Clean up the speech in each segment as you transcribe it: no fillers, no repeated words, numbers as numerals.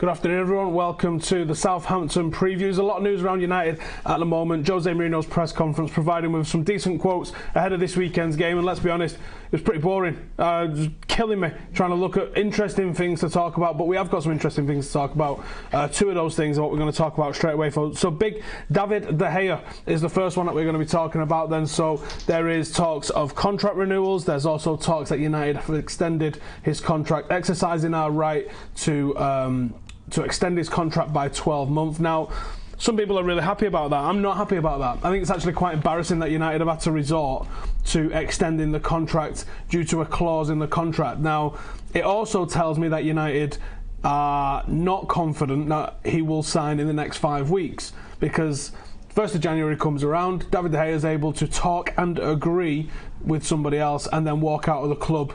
Good afternoon, everyone. Welcome to the Southampton previews. A lot of news around United at the moment. Jose Mourinho's press conference providing with some decent quotes ahead of this weekend's game, and let's be honest, it was pretty boring. Just killing me trying to look at interesting things to talk about, but we have got some interesting things to talk about. Two of those things are what we're going to talk about straight away. So big David De Gea is the first one that we're going to be talking about then. So there is talks of contract renewals. There's also talks that United have extended his contract, exercising our right to extend his contract by 12 months. Now, some people are really happy about that. I'm not happy about that. I think it's actually quite embarrassing that United have had to resort to extending the contract due to a clause in the contract. Now, it also tells me that United are not confident that he will sign in the next 5 weeks, because 1st of January comes around, David De Gea is able to talk and agree with somebody else and then walk out of the club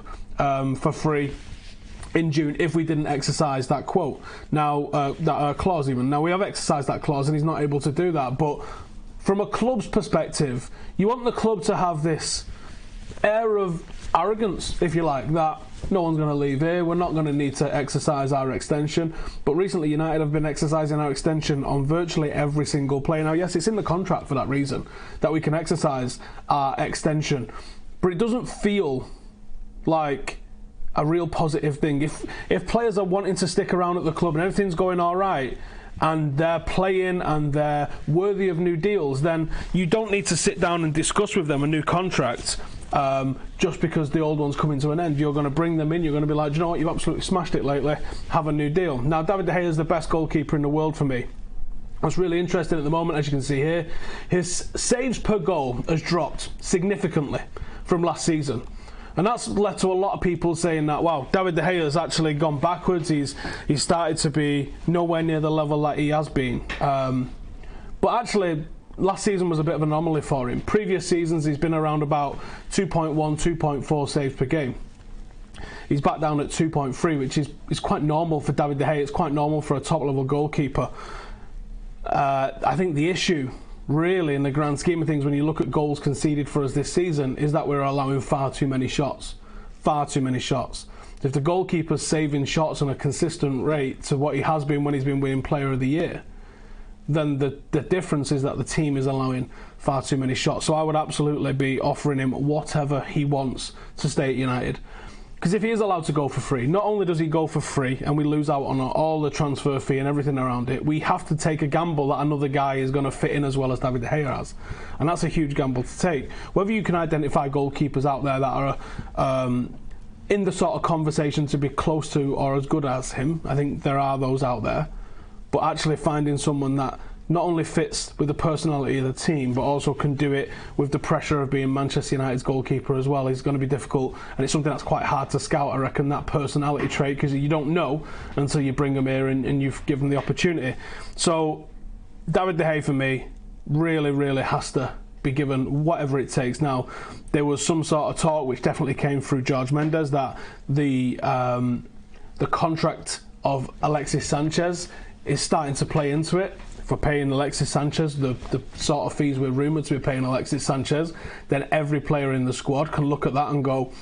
for free in June if we didn't exercise that quote. Now, that clause even. Now, we have exercised that clause and he's not able to do that. But from a club's perspective, you want the club to have this air of arrogance, if you like, that no one's going to leave here, we're not going to need to exercise our extension. But recently United have been exercising our extension on virtually every single player. Now, yes, it's in the contract for that reason, that we can exercise our extension, but it doesn't feel like a real positive thing. If players are wanting to stick around at the club and everything's going all right and they're playing and they're worthy of new deals, then you don't need to sit down and discuss with them a new contract just because the old one's coming to an end. You're going to bring them in, you're going to be like, do you know what, you've absolutely smashed it lately, have a new deal. Now, David De Gea is the best goalkeeper in the world for me. What's really interesting at the moment, as you can see here, his saves per goal has dropped significantly from last season. And that's led to a lot of people saying that, wow, David De Gea has actually gone backwards. He's started to be nowhere near the level that he has been. But actually, last season was a bit of an anomaly for him. Previous seasons, he's been around about 2.1, 2.4 saves per game. He's back down at 2.3, which is quite normal for David De Gea. It's quite normal for a top-level goalkeeper. I think the issue, really, in the grand scheme of things, when you look at goals conceded for us this season, is that we're allowing far too many shots. Far too many shots. If the goalkeeper's saving shots on a consistent rate to what he has been when he's been winning Player of the Year, then the difference is that the team is allowing far too many shots. So I would absolutely be offering him whatever he wants to stay at United. Because if he is allowed to go for free, not only does he go for free and we lose out on all the transfer fee and everything around it, we have to take a gamble that another guy is going to fit in as well as David De Gea has. And that's a huge gamble to take. Whether you can identify goalkeepers out there that are in the sort of conversation to be close to or as good as him, I think there are those out there. But actually finding someone that not only fits with the personality of the team, but also can do it with the pressure of being Manchester United's goalkeeper as well, is going to be difficult, and it's something that's quite hard to scout, I reckon, that personality trait, because you don't know until you bring them here and you've given them the opportunity. So David De Gea, for me, really, really has to be given whatever it takes. Now, there was some sort of talk, which definitely came through George Mendes, that the contract of Alexis Sanchez is starting to play into it. For paying Alexis Sanchez the sort of fees we're rumoured to be paying Alexis Sanchez, then every player in the squad can look at that and go,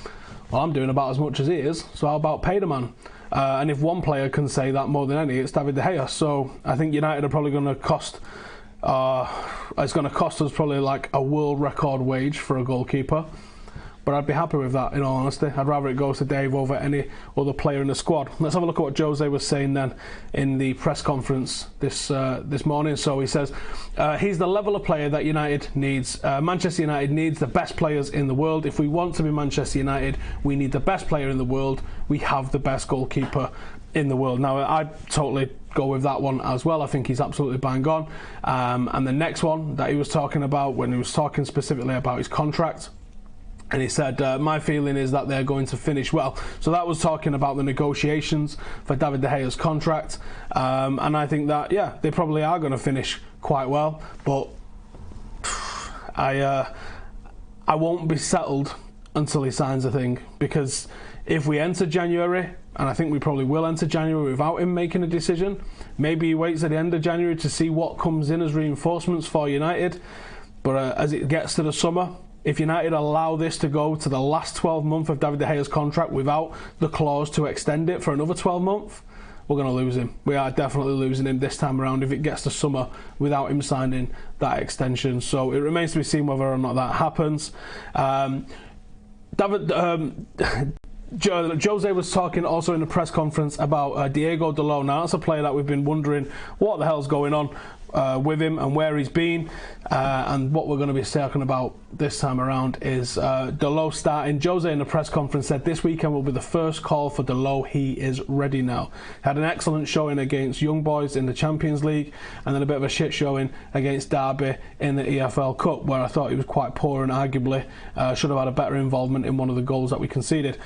well, I'm doing about as much as he is, so how about pay the man? And if one player can say that more than any, it's David De Gea. So I think United are probably going to cost it's going to cost us probably like a world record wage for a goalkeeper. But I'd be happy with that, in all honesty. I'd rather it goes to Dave over any other player in the squad. Let's have a look at what Jose was saying then in the press conference this morning. So he says, he's the level of player that United needs. Manchester United needs the best players in the world. If we want to be Manchester United, we need the best player in the world. We have the best goalkeeper in the world. Now, I'd totally go with that one as well. I think he's absolutely bang on. And the next one that he was talking about, when he was talking specifically about his contract, and he said, my feeling is that they're going to finish well. So that was talking about the negotiations for David De Gea's contract. And I think that, yeah, they probably are going to finish quite well. But I won't be settled until he signs a thing. Because if we enter January, and I think we probably will enter January without him making a decision, maybe he waits at the end of January to see what comes in as reinforcements for United. But as it gets to the summer, if United allow this to go to the last 12 months of David De Gea's contract without the clause to extend it for another 12 months, we're going to lose him. We are definitely losing him this time around if it gets to summer without him signing that extension. So it remains to be seen whether or not that happens. Jose was talking also in the press conference about Diogo Dalot. Now that's a player that we've been wondering what the hell's going on with him and where he's been, and what we're going to be talking about this time around is Dalot starting. Jose in the press conference said this weekend will be the first call for Dalot. He is ready now. Had an excellent showing against Young Boys in the Champions League, and then a bit of a shit showing against Derby in the EFL Cup, where I thought he was quite poor and arguably should have had a better involvement in one of the goals that we conceded.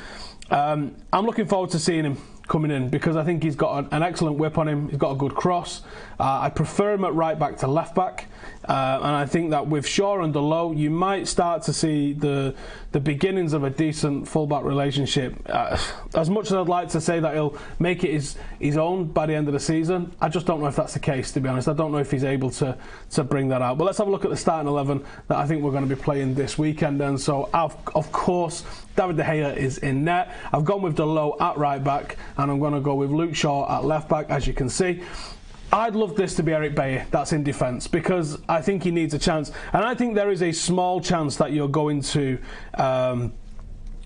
I'm looking forward to seeing him coming in because I think he's got an excellent whip on him. He's got a good cross. I prefer him at right back to left back, and I think that with Shaw and Dalot you might start to see the beginnings of a decent full-back relationship. As much as I'd like to say that he'll make it his own by the end of the season, I just don't know if that's the case, to be honest. I don't know if he's able to bring that out. But let's have a look at the starting 11 that I think we're going to be playing this weekend. And so of course David De Gea is in net. I've gone with Dalot at right back, and I'm going to go with Luke Shaw at left back, as you can see. I'd love this to be Eric Bailly that's in defence, because I think he needs a chance, and I think there is a small chance that you're going to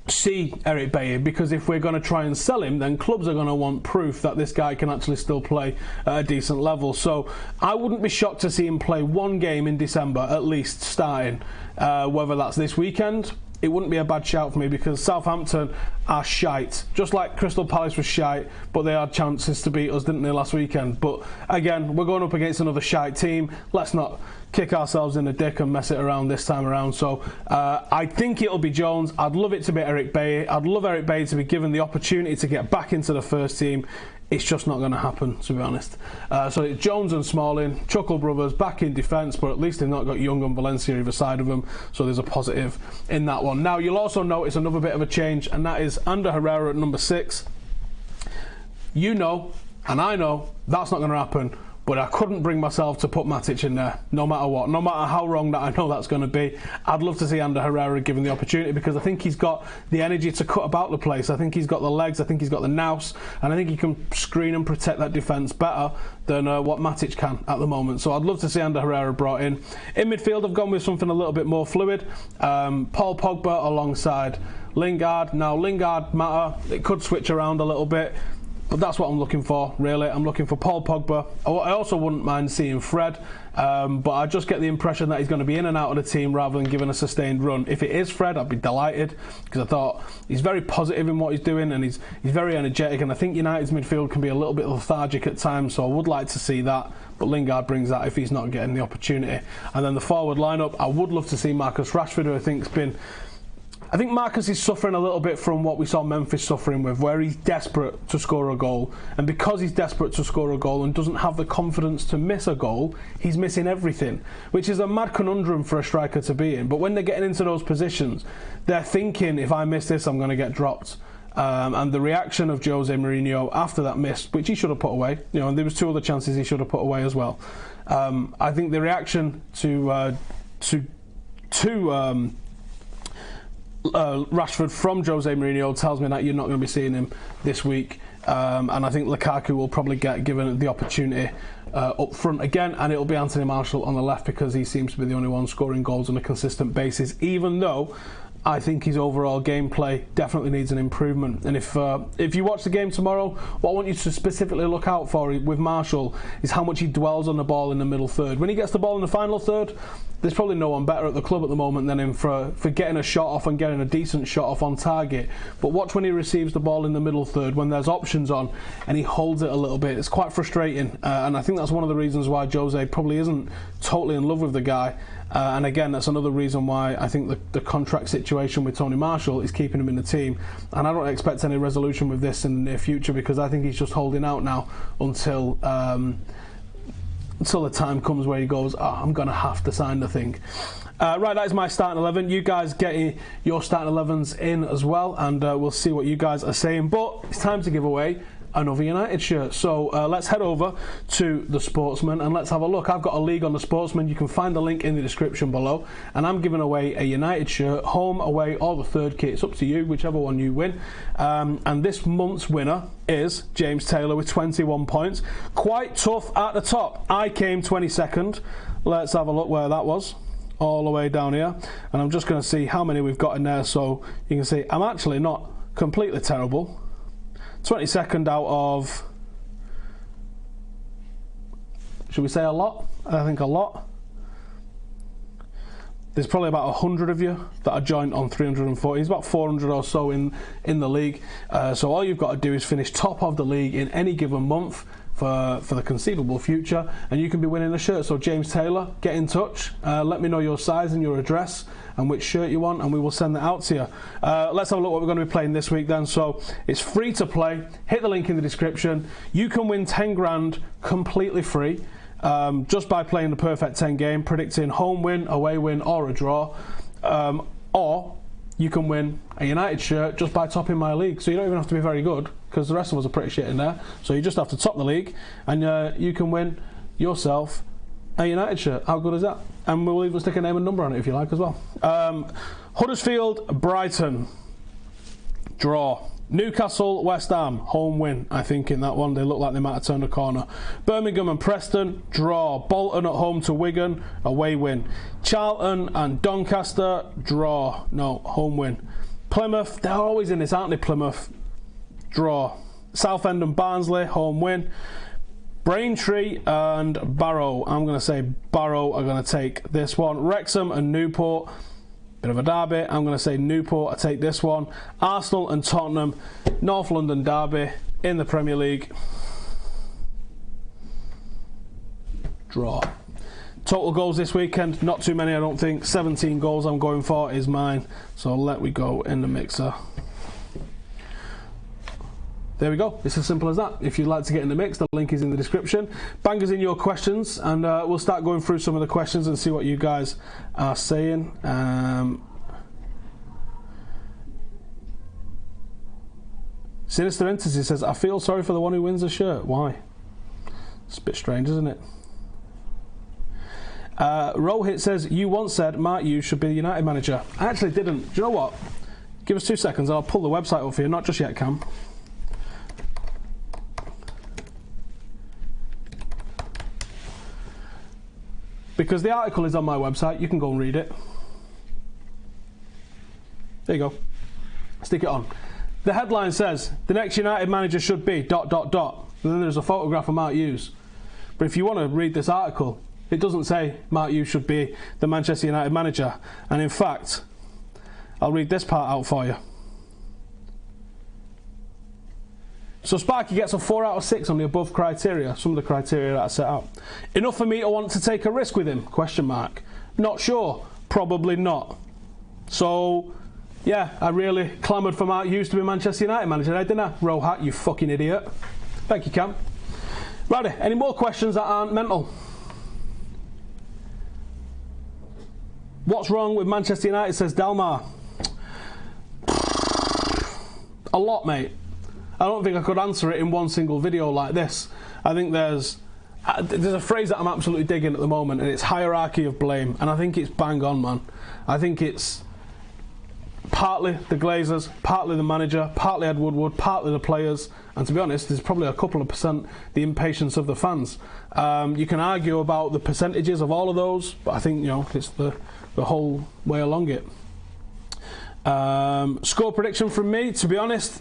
see Eric Bailly, because if we're going to try and sell him, then clubs are going to want proof that this guy can actually still play at a decent level. So I wouldn't be shocked to see him play one game in December at least starting, whether that's this weekend. It wouldn't be a bad shout for me, because Southampton are shite. Just like Crystal Palace was shite, but they had chances to beat us, didn't they, last weekend? But again, we're going up against another shite team. Let's not kick ourselves in the dick and mess it around this time around. So I think it'll be Jones. I'd love it to be Eric Bailly. I'd love Eric Bailly to be given the opportunity to get back into the first team. It's just not going to happen, to be honest. So it's Jones and Smalling, Chuckle brothers back in defence, but at least they've not got Young and Valencia either side of them, so there's a positive in that one. Now you'll also notice another bit of a change, and that is Ander Herrera at number 6. You know, and I know, that's not going to happen, but I couldn't bring myself to put Matic in there, no matter what. No matter how wrong that I know that's going to be. I'd love to see Ander Herrera given the opportunity, because I think he's got the energy to cut about the place. I think he's got the legs, I think he's got the nous, and I think he can screen and protect that defence better than what Matic can at the moment. So I'd love to see Ander Herrera brought in. In midfield, I've gone with something a little bit more fluid. Paul Pogba alongside Lingard. Now, Lingard matter. It could switch around a little bit, but that's what I'm looking for, really. I'm looking for Paul Pogba. I also wouldn't mind seeing Fred, but I just get the impression that he's going to be in and out of the team rather than given a sustained run. If it is Fred, I'd be delighted, because I thought he's very positive in what he's doing, and he's very energetic, and I think United's midfield can be a little bit lethargic at times, so I would like to see that. But Lingard brings that if he's not getting the opportunity. And then the forward lineup, I would love to see Marcus Rashford, who I think Marcus is suffering a little bit from what we saw Memphis suffering with, where he's desperate to score a goal, and because he's desperate to score a goal and doesn't have the confidence to miss a goal, he's missing everything, which is a mad conundrum for a striker to be in. But when they're getting into those positions, they're thinking, if I miss this, I'm going to get dropped. And the reaction of Jose Mourinho after that miss, which he should have put away, and there was 2 other chances he should have put away as well. I think the reaction to Rashford from Jose Mourinho tells me that you're not going to be seeing him this week, and I think Lukaku will probably get given the opportunity up front again, and it'll be Anthony Martial on the left, because he seems to be the only one scoring goals on a consistent basis, even though I think his overall gameplay definitely needs an improvement. And if you watch the game tomorrow, what I want you to specifically look out for with Martial is how much he dwells on the ball in the middle third. When he gets the ball in the final third, there's probably no one better at the club at the moment than him for getting a shot off and getting a decent shot off on target. But watch when he receives the ball in the middle third, when there's options on, and he holds it a little bit. It's quite frustrating, and I think that's one of the reasons why Jose probably isn't totally in love with the guy. And again, that's another reason why I think the contract situation with Tony Martial is keeping him in the team. And I don't expect any resolution with this in the near future, because I think he's just holding out now until the time comes where he goes, I'm going to have to sign the thing. Right, that is my starting 11. You guys get your starting 11s in as well, and we'll see what you guys are saying. But it's time to give away another United shirt. So let's head over to the Sportsman and let's have a look. I've got a league on the Sportsman. You can find the link in the description below, and I'm giving away a United shirt, home, away, or the third kit. It's up to you, whichever one you win. And this month's winner is James Taylor with 21 points. Quite tough at the top. I came 22nd. Let's have a look where that was. All the way down here, and I'm just going to see how many we've got in there, so you can see I'm actually not completely terrible. 22nd out of, should we say a lot? I think a lot. There's probably about 100 of you that are joined on 340. There's about 400 or so in the league. So all you've got to do is finish top of the league in any given month for the conceivable future, and you can be winning a shirt. So James Taylor, get in touch. Let me know your size and your address and which shirt you want, and we will send that out to you. Let's have a look what we're going to be playing this week then. So it's free to play. Hit the link in the description. You can win 10 grand completely free. Just by playing the perfect 10 game, predicting home win, away win, or a draw, or you can win a United shirt just by topping my league. So you don't even have to be very good, because the rest of us are pretty shit in there. So you just have to top the league, and you can win yourself a United shirt. How good is that? And we'll even stick a name and number on it if you like as well. Huddersfield, Brighton, draw. Newcastle, West Ham, home win, I think, in that one. They look like they might have turned a corner. Birmingham and Preston, draw. Bolton at home to Wigan, away win. Charlton and Doncaster, draw. No, home win. Plymouth, they're always in this, aren't they, Plymouth? Draw. Southend and Barnsley, home win. Braintree and Barrow, I'm going to say Barrow are going to take this one. Wrexham and Newport, bit of a derby. I'm going to say Newport, I take this one. Arsenal and Tottenham, North London derby in the Premier League. Draw. Total goals this weekend, not too many I don't think. 17 goals I'm going for is mine. So let me go in the mixer. There we go. It's as simple as that. If you'd like to get in the mix, the link is in the description. Bang us in your questions, and we'll start going through some of the questions and see what you guys are saying. Sinister Entity says, I feel sorry for the one who wins the shirt. Why? It's a bit strange, isn't it? Rohit says, you once said Mark Hughes should be the United manager. I actually didn't. Do you know what? Give us 2 seconds. I'll pull the website up for you. Not just yet, Cam. Because the article is on my website, you can go and read it. There you go. Stick it on. The headline says, the next United manager should be ... And then there's a photograph of Mark Hughes. But if you want to read this article, it doesn't say Mark Hughes should be the Manchester United manager. And in fact, I'll read this part out for you. So Sparky gets a 4 out of 6 on the above criteria, some of the criteria that I set out. Enough for me to want to take a risk with him? Question mark. Not sure. Probably not. So, yeah, I really clamoured for Mark Hughes to be Manchester United manager, didn't I? Rohat, you fucking idiot. Thank you, Cam. Righty, any more questions that aren't mental? What's wrong with Manchester United, says Dalmar? A lot, mate. I don't think I could answer it in one single video like this. I think there's a phrase that I'm absolutely digging at the moment, and it's hierarchy of blame, and I think it's bang on, man. I think it's partly the Glazers, partly the manager, partly Ed Woodward, partly the players, and to be honest, there's probably a couple of percent the impatience of the fans. You can argue about the percentages of all of those, but I think, you know, it's the whole way along it. Score prediction from me, to be honest,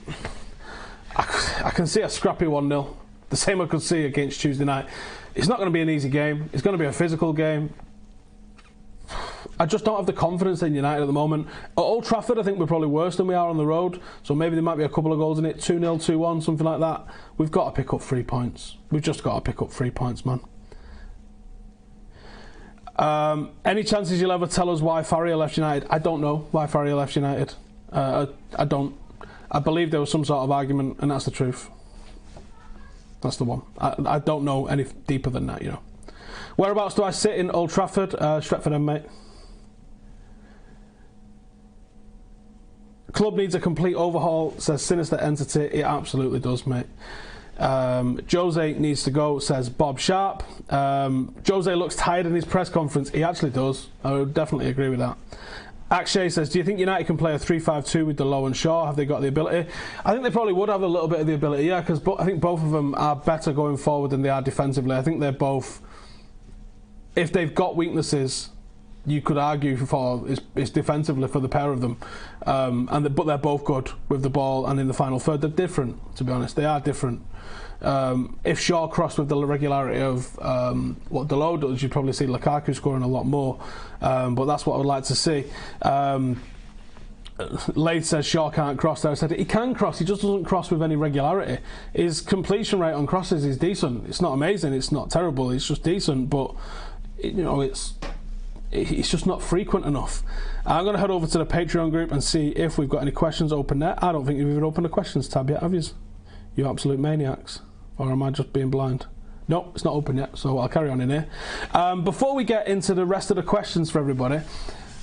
I can see a scrappy 1-0. The same I could see against Tuesday night. It's not going to be an easy game. It's going to be a physical game. I just don't have the confidence in United at the moment. At Old Trafford, I think we're probably worse than we are on the road. So maybe there might be a couple of goals in it. 2-0, 2-1, something like that. We've got to pick up 3 points. We've just got to pick up 3 points, man. Any chances you'll ever tell us why Farrier left United? I don't know why Farrier left United. I don't. I believe there was some sort of argument, and that's the truth. That's the one. I don't know any deeper than that, you know. Whereabouts do I sit in Old Trafford? Stretford End, mate. Club needs a complete overhaul, says Sinister Entity. It absolutely does, mate. Jose needs to go, says Bob Sharp. Jose looks tired in his press conference. He actually does. I would definitely agree with that. Akshay says, do you think United can play a 3-5-2 with Dalot and Shaw? Have they got the ability? I think they probably would have a little bit of the ability, yeah, because I think both of them are better going forward than they are defensively. I think they're both, if they've got weaknesses, you could argue for it's defensively for the pair of them, but they're both good with the ball and in the final third. They're different, to be honest. They are different. If Shaw crossed with the regularity of what Dalot does, you'd probably see Lukaku scoring a lot more, but that's what I would like to see. Lath says Shaw can't cross there. I said he can cross, he just doesn't cross with any regularity. His completion rate on crosses is decent. It's not amazing, it's not terrible, it's just decent, but it's just not frequent enough. I'm going to head over to the Patreon group and see if we've got any questions open there. I don't think you've even opened the questions tab yet, have you? You absolute maniacs. Or am I just being blind? No, it's not open yet, so I'll carry on in here. Before we get into the rest of the questions for everybody,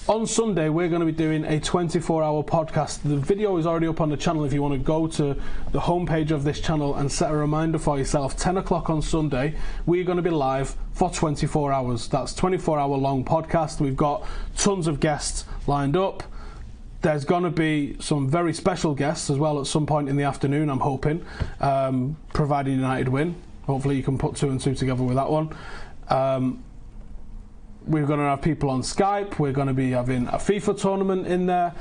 on Sunday we're going to be doing a 24-hour podcast. The video is already up on the channel if you want to go to the homepage of this channel and set a reminder for yourself. 10 o'clock on Sunday, we're going to be live for 24 hours. That's 24-hour long podcast. We've got tons of guests lined up. There's going to be some very special guests as well at some point in the afternoon, I'm hoping, providing United win. Hopefully you can put 2 and 2 together with that one. We're going to have people on Skype. We're going to be having a FIFA tournament in there.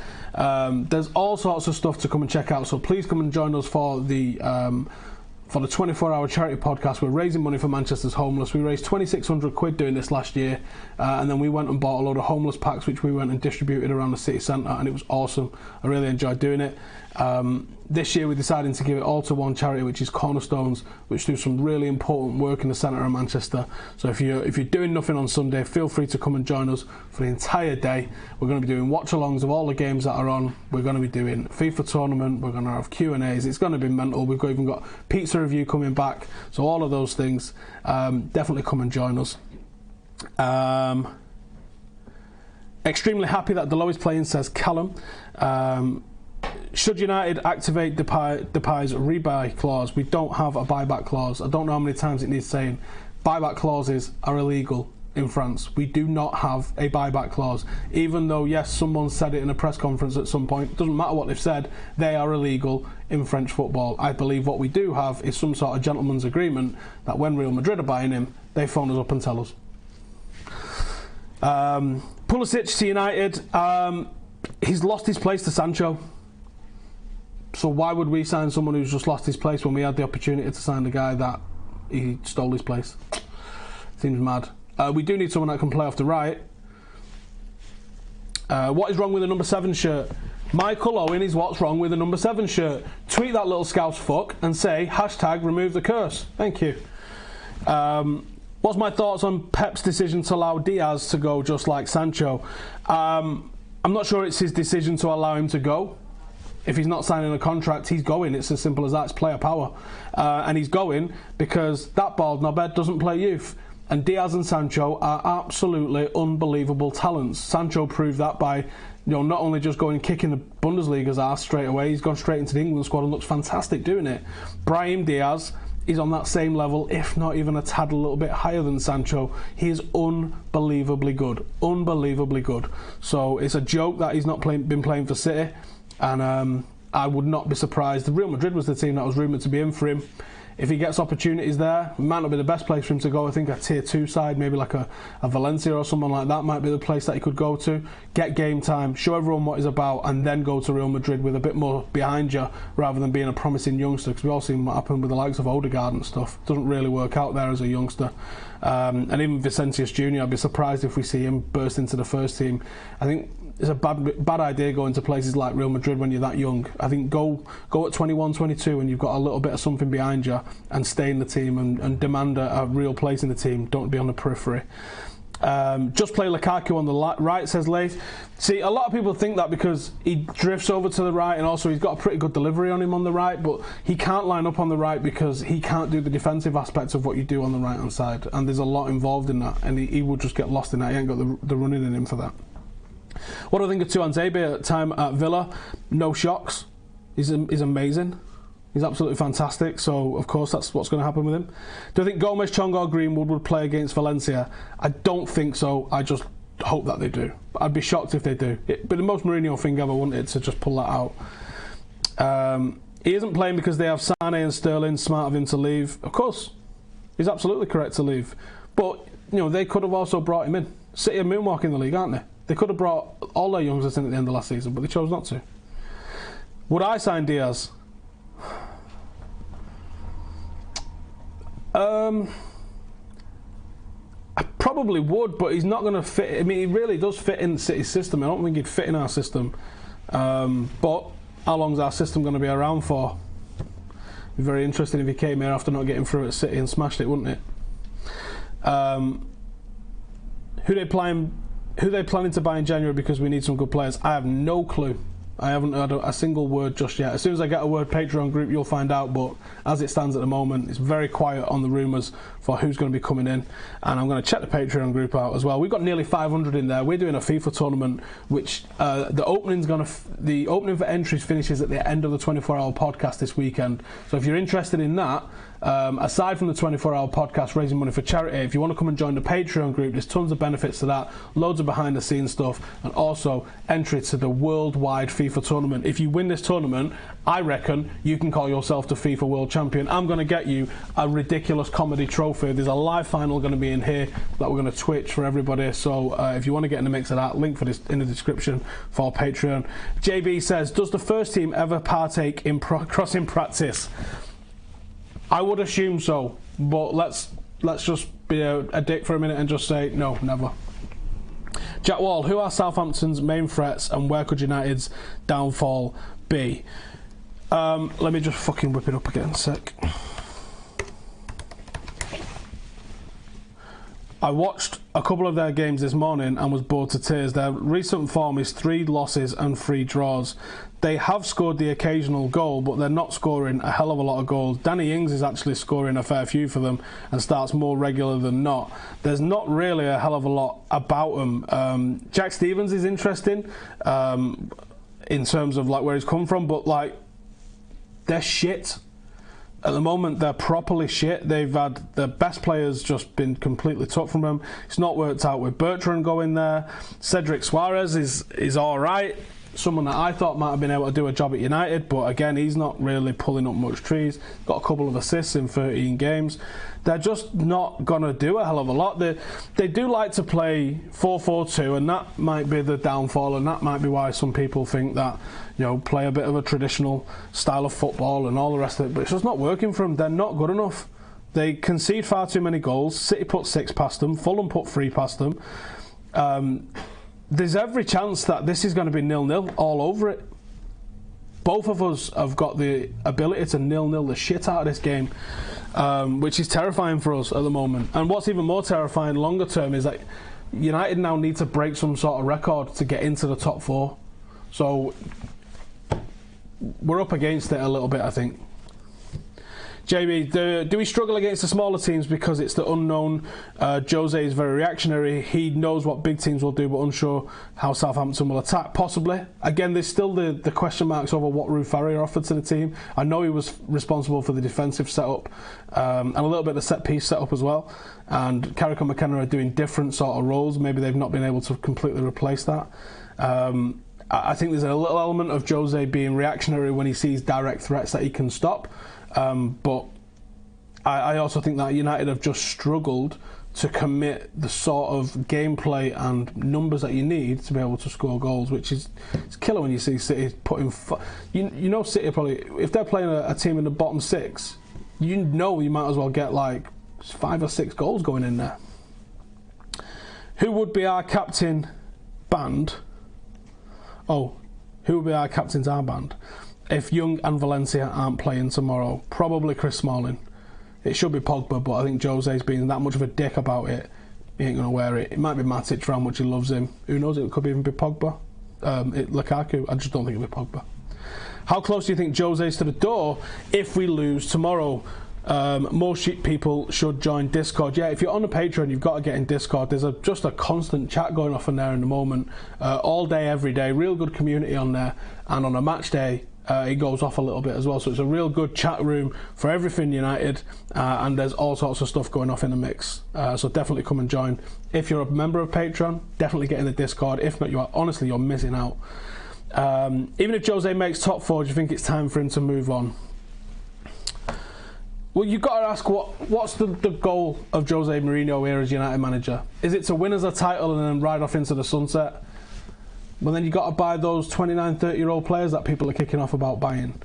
There's all sorts of stuff to come and check out, so please come and join us for the 24-hour charity podcast. We're raising money for Manchester's homeless. We raised 2,600 quid doing this last year, and then we went and bought a load of homeless packs which we went and distributed around the city centre, and it was awesome. I really enjoyed doing it. This year we're deciding to give it all to one charity, which is Cornerstones, which do some really important work in the centre of Manchester. So if you're doing nothing on Sunday, feel free to come and join us for the entire day. We're going to be doing watch-alongs of all the games that are on. We're going to be doing FIFA tournament. We're going to have Q&As. It's going to be mental. We've even got pizza review coming back. So all of those things, definitely come and join us. Extremely happy that Dalot is playing, says Callum. Should United activate Depay's rebuy clause? We don't have a buyback clause. I don't know how many times it needs saying. Buyback clauses are illegal in France. We do not have a buyback clause. Even though, yes, someone said it in a press conference at some point, it doesn't matter what they've said, they are illegal in French football. I believe what we do have is some sort of gentleman's agreement that when Real Madrid are buying him, they phone us up and tell us. Pulisic to United. He's lost his place to Sancho. So why would we sign someone who's just lost his place when we had the opportunity to sign the guy that he stole his place? Seems mad. We do need someone that can play off the right. What is wrong with the number 7 shirt? Michael Owen is what's wrong with the number 7 shirt. Tweet that little scouse fuck and say #remove the curse. Thank you. What's my thoughts on Pep's decision to allow Diaz to go just like Sancho? I'm not sure it's his decision to allow him to go. If he's not signing a contract, he's going. It's as simple as that. It's player power. And he's going because that bald knobhead doesn't play youth. And Diaz and Sancho are absolutely unbelievable talents. Sancho proved that by not only just going kicking the Bundesliga's ass straight away, he's gone straight into the England squad and looks fantastic doing it. Brahim Diaz is on that same level, if not even a tad a little bit higher than Sancho. He is unbelievably good. Unbelievably good. So it's a joke that he's not been playing for City. And I would not be surprised. Real Madrid was the team that was rumoured to be in for him. If he gets opportunities there, it might not be the best place for him to go. I think a tier 2 side, maybe like a Valencia or someone like that might be the place that he could go to. Get game time, show everyone what he's about, and then go to Real Madrid with a bit more behind you rather than being a promising youngster, because we've all seen what happened with the likes of Odegaard and stuff. It doesn't really work out there as a youngster. And even Vicentius Jr., I'd be surprised if we see him burst into the first team. I think it's a bad idea going to places like Real Madrid when you're that young. I think go at 21, 22 and you've got a little bit of something behind you and stay in the team and demand a real place in the team. Don't be on the periphery. Just play Lukaku on the right, says Lath. See, a lot of people think that because he drifts over to the right and also he's got a pretty good delivery on him on the right, but he can't line up on the right because he can't do the defensive aspects of what you do on the right hand side, and there's a lot involved in that, and he will just get lost in that. He ain't got the running in him for that. What do I think of Tuanzebe at time at Villa? No shocks. He's amazing. He's absolutely fantastic, so of course that's what's going to happen with him. Do I think Gomez, Chong or Greenwood would play against Valencia? I don't think so. I just hope that they do. I'd be shocked if they do. But the most Mourinho thing ever, wouldn't it, to just pull that out. He isn't playing because they have Sane and Sterling. Smart of him to leave. Of course, he's absolutely correct to leave. But, they could have also brought him in. City are moonwalking the league, aren't they? They could have brought all their youngsters in at the end of last season, but they chose not to. Would I sign Diaz? I probably would, but he's not going to fit. I mean, he really does fit in City's system. I don't think he'd fit in our system. But how long's our system going to be around for? It'd be very interesting if he came here after not getting through at City and smashed it, wouldn't it? Who they planning to buy in January because we need some good players? I have no clue. I haven't heard a single word just yet. As soon as I get a word Patreon group, you'll find out. But as it stands at the moment, it's very quiet on the rumours for who's going to be coming in. And I'm going to check the Patreon group out as well. We've got nearly 500 in there. We're doing a FIFA tournament, which the opening for entries finishes at the end of the 24-hour podcast this weekend. So if you're interested in that, aside from the 24-hour podcast raising money for charity, if you want to come and join the Patreon group, there's tons of benefits to that, loads of behind the scenes stuff, and also entry to the worldwide FIFA tournament. If you win this tournament, I reckon you can call yourself the FIFA World Champion. I'm going to get you a ridiculous comedy trophy. There's a live final going to be in here that we're going to Twitch for everybody, so if you want to get in the mix of that, link for this in the description for Patreon. JB says, does the first team ever partake in crossing practice? I would assume so, but let's just be a dick for a minute and just say no, never. Jack Wall, who are Southampton's main threats and where could United's downfall be? Let me just fucking whip it up again a sec. I watched a couple of their games this morning and was bored to tears. Their recent form is 3 losses and 3 draws. They have scored the occasional goal, but they're not scoring a hell of a lot of goals. Danny Ings is actually scoring a fair few for them and starts more regular than not. There's not really a hell of a lot about them. Jack Stevens is interesting in terms of like where he's come from, but like they're shit. At the moment, they're properly shit. They've had their best players just been completely took from them. It's not worked out with Bertrand going there. Cedric Suarez is all right. Someone that I thought might have been able to do a job at United, but again, he's not really pulling up much trees. Got a couple of assists in 13 games. They're just not going to do a hell of a lot. They do like to play 4-4-2, and that might be the downfall, and that might be why some people think that, play a bit of a traditional style of football and all the rest of it, but it's just not working for them. They're not good enough. They concede far too many goals. City put 6 past them. Fulham put 3 past them. There's every chance that this is going to be 0-0 all over it. Both of us have got the ability to 0-0 the shit out of this game, which is terrifying for us at the moment. And what's even more terrifying longer term is that United now need to break some sort of record to get into the top 4. So we're up against it a little bit, I think. JB, do we struggle against the smaller teams because it's the unknown? Jose is very reactionary. He knows what big teams will do, but unsure how Southampton will attack. Possibly. Again, there's still the question marks over what Ruud Farrier offered to the team. I know he was responsible for the defensive setup and a little bit of the set-piece setup as well. And Carrick and McKenna are doing different sort of roles. Maybe they've not been able to completely replace that. I think there's a little element of Jose being reactionary when he sees direct threats that he can stop. But I also think that United have just struggled to commit the sort of gameplay and numbers that you need to be able to score goals, which is it's killer when you see City putting... City probably, if they're playing a team in the bottom 6, you might as well get like 5 or 6 goals going in there. Who would be our captain band? Oh, who would be our captain's armband? If Young and Valencia aren't playing tomorrow, probably Chris Smalling. It should be Pogba, but I think Jose's being that much of a dick about it. He ain't going to wear it. It might be Matic for how much he loves him. Who knows? It could even be Pogba. Lukaku. I just don't think it'll be Pogba. How close do you think Jose's to the door if we lose tomorrow? More people should join Discord. Yeah, if you're on the Patreon, you've got to get in Discord. There's just a constant chat going off in there in the moment, all day, every day. Real good community on there. And on a match day, he goes off a little bit as well. So it's a real good chat room for everything United, and there's all sorts of stuff going off in the mix. So definitely come and join. If you're a member of Patreon, definitely get in the Discord. If not, you're missing out. Even if Jose makes top 4, do you think it's time for him to move on? Well, you've got to ask what's the goal of Jose Mourinho here as United manager? Is it to win us a title and then ride off into the sunset? Well, then you've got to buy those 29, 30-year-old players that people are kicking off about buying.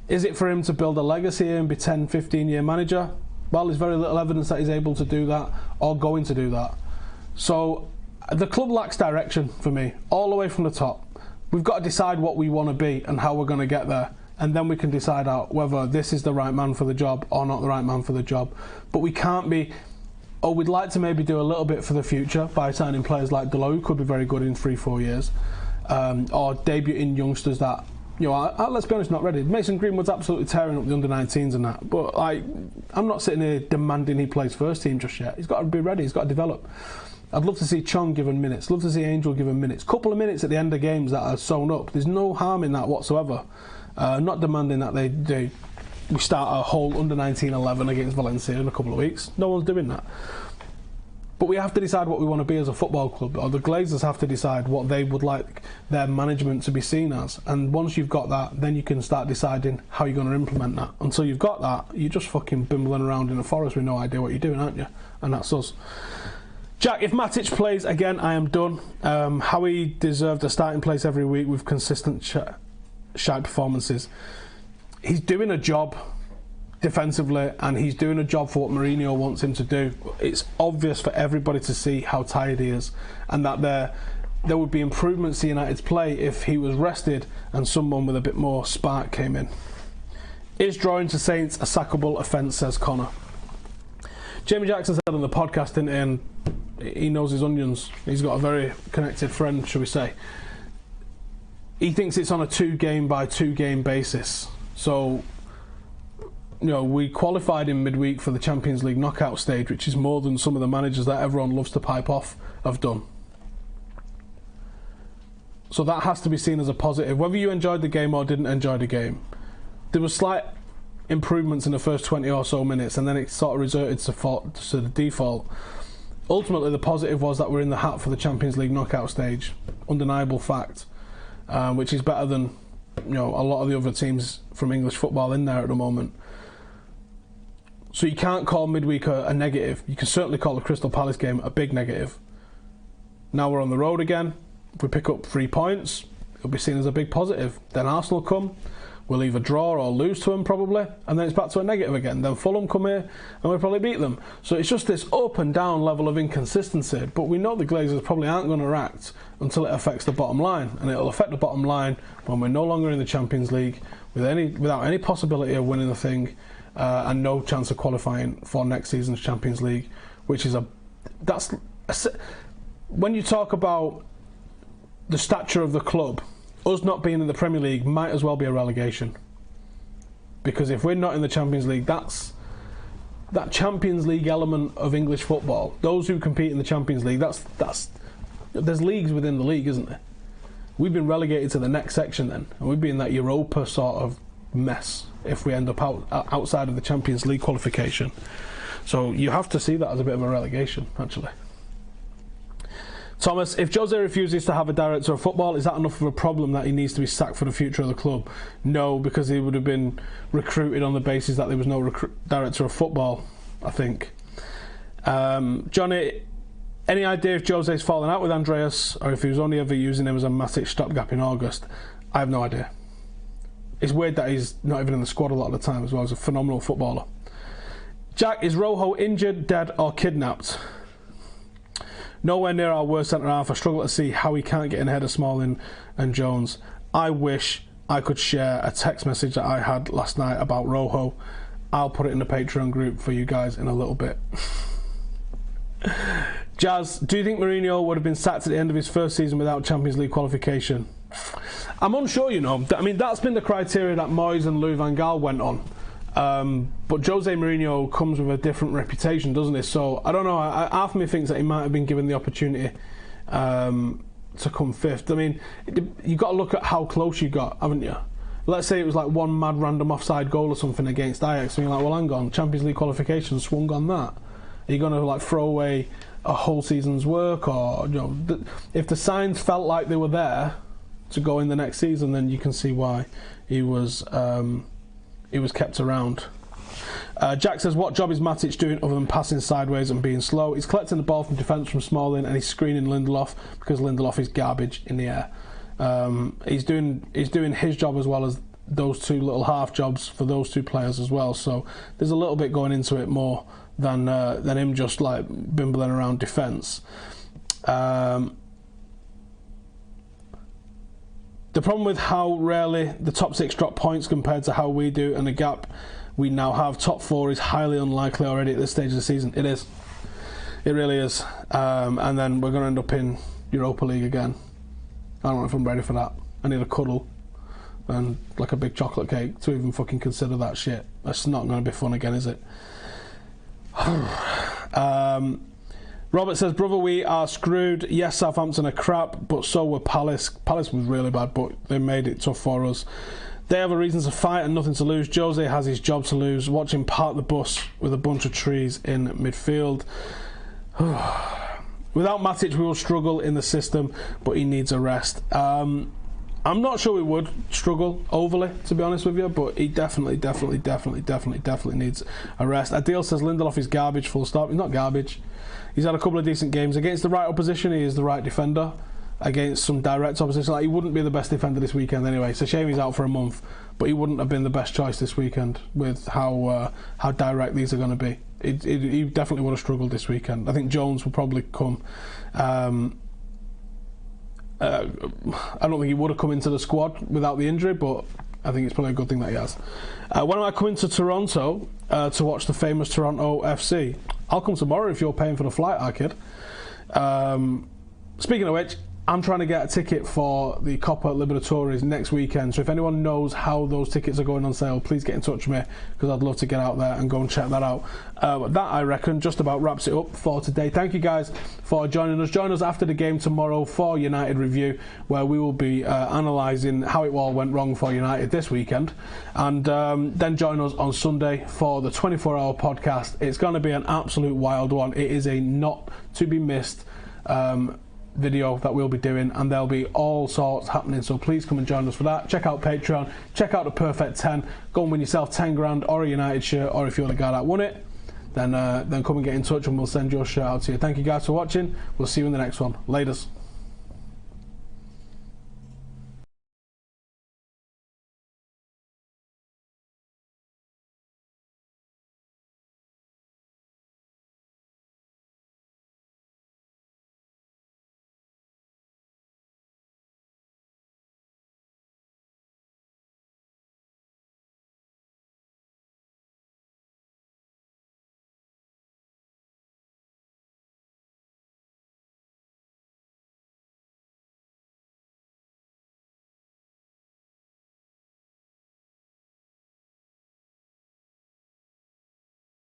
Is it for him to build a legacy and be 10, 15-year manager? Well, there's very little evidence that he's able to do that or going to do that. So the club lacks direction for me, all the way from the top. We've got to decide what we want to be and how we're going to get there. And then we can decide out whether this is the right man for the job or not the right man for the job. But we can't be... Oh, we'd like to maybe do a little bit for the future by signing players like Dalot, who could be very good in 3-4 years. Or debuting youngsters that, let's be honest, not ready. Mason Greenwood's absolutely tearing up the under-19s and that. But I'm not sitting here demanding he plays first team just yet. He's got to be ready. He's got to develop. I'd love to see Chong given minutes. Love to see Angel given minutes. Couple of minutes at the end of games that are sewn up. There's no harm in that whatsoever. Not demanding that we start a whole under-19 11 against Valencia in a couple of weeks. No one's doing that. But we have to decide what we want to be as a football club, or the Glazers have to decide what they would like their management to be seen as. And once you've got that, then you can start deciding how you're going to implement that. Until you've got that, you're just fucking bimbling around in a forest with no idea what you're doing, aren't you? And that's us. Jack, if Matic plays again, I am done. Howie deserved a starting place every week with consistent shite performances. He's doing a job defensively, and he's doing a job for what Mourinho wants him to do. It's obvious for everybody to see how tired he is, and that there would be improvements to United's play if he was rested and someone with a bit more spark came in. Is drawing to Saints a sackable offence, says Connor. Jamie Jackson said on the podcast, and he knows his onions. He's got a very connected friend, shall we say. He thinks it's on a 2-game by 2-game basis. So, we qualified in midweek for the Champions League knockout stage, which is more than some of the managers that everyone loves to pipe off have done. So that has to be seen as a positive. Whether you enjoyed the game or didn't enjoy the game, there were slight improvements in the first 20 or so minutes, and then it sort of resorted to the default. Ultimately, the positive was that we're in the hat for the Champions League knockout stage. Undeniable fact. Which is better than a lot of the other teams from English football in there at the moment. So you can't call midweek a negative. You can certainly call the Crystal Palace game a big negative. Now we're on the road again. If we pick up 3 points, it'll be seen as a big positive. Then Arsenal come. We'll either draw or lose to them probably, and then it's back to a negative again. Then Fulham come here and we'll probably beat them. So it's just this up and down level of inconsistency. But we know the Glazers probably aren't going to react until it affects the bottom line, and it'll affect the bottom line when we're no longer in the Champions League without any possibility of winning the thing, and no chance of qualifying for next season's Champions League, which is when you talk about the stature of the club, us not being in the Premier League might as well be a relegation. Because if we're not in the Champions League, that Champions League element of English football, those who compete in the Champions League, there's leagues within the league, isn't there? We've been relegated to the next section then, and we'd be in that Europa sort of mess if we end up outside of the Champions League qualification. So you have to see that as a bit of a relegation, actually. Thomas, if Jose refuses to have a director of football, is that enough of a problem that he needs to be sacked for the future of the club? No, because he would have been recruited on the basis that there was no director of football, I think. Johnny, any idea if Jose's fallen out with Andreas, or if he was only ever using him as a Matic stopgap in August? I have no idea. It's weird that he's not even in the squad a lot of the time as well. He's a phenomenal footballer. Jack, is Rojo injured, dead or kidnapped? Nowhere near our worst centre-half. I struggle to see how he can't get in ahead of Smalling and Jones. I wish I could share a text message that I had last night about Rojo. I'll put it in the Patreon group for you guys in a little bit. Jazz, do you think Mourinho would have been sacked at the end of his first season without Champions League qualification? I'm unsure, I mean, that's been the criteria that Moyes and Louis van Gaal went on. But Jose Mourinho comes with a different reputation, doesn't he? So I don't know. Half of me thinks that he might have been given the opportunity to come fifth. I mean, you've got to look at how close you got, haven't you? let's say it was like one mad random offside goal or something against Ajax, and you're like, well, hang on, Champions League qualification swung on that. Are you going to like throw away a whole season's work? Or, you know, if the signs felt like they were there to go in the next season, then you can see why he was kept around. Jack says, what job is Matic doing other than passing sideways and being slow? He's collecting the ball from defence from Smalling, and he's screening Lindelof because Lindelof is garbage in the air. He's doing his job as well as those two little half jobs for those two players as well. So there's a little bit going into it more than him just like bimbling around defence. The problem with how rarely the top six drop points compared to how we do, and the gap we now have top four, is highly unlikely already at this stage of the season. It is. It really is. And then we're going to end up in Europa League again. I don't know if I'm ready for that. I need a cuddle and like a big chocolate cake to even fucking consider that shit. That's not going to be fun again, is it? Robert says, brother, we are screwed. Yes, Southampton are crap, but so were Palace. Palace was really bad, but they made it tough for us. They have a reason to fight and nothing to lose. Jose has his job to lose. Watch him park the bus with a bunch of trees in midfield. Without Matic, we will struggle in the system, but he needs a rest. I'm not sure we would struggle overly, to be honest with you, but he definitely needs a rest. Adil says Lindelof is garbage, full stop. He's not garbage. He's had a couple of decent games. Against the right opposition, he is the right defender. Against some direct opposition, like, he wouldn't be the best defender this weekend anyway. It's a shame he's out for a month, but he wouldn't have been the best choice this weekend with how direct these are going to be. He definitely would have struggled this weekend. I think Jones will probably come. I don't think he would have come into the squad without the injury, but I think it's probably a good thing that he has. When am I coming to Toronto to watch the famous Toronto FC? I'll come tomorrow if you're paying for the flight, kid. Speaking of which, I'm trying to get a ticket for the Copa Libertadores next weekend, so if anyone knows how those tickets are going on sale, please get in touch with me, because I'd love to get out there and go and check that out. That, I reckon, just about wraps it up for today. Thank you guys for joining us. Join us after the game tomorrow for United Review, where we will be analysing how it all went wrong for United this weekend, and then join us on Sunday for the 24-hour podcast. It's going to be an absolute wild one. It is a not to be missed video that we'll be doing, and there'll be all sorts happening, so please come and join us for that. Check out Patreon, check out the Perfect 10, go and win yourself 10 grand or a United shirt, or if you're the guy that won it, then come and get in touch and we'll send your shirt out to you. Thank you guys for watching. We'll see you in the next one. Laters.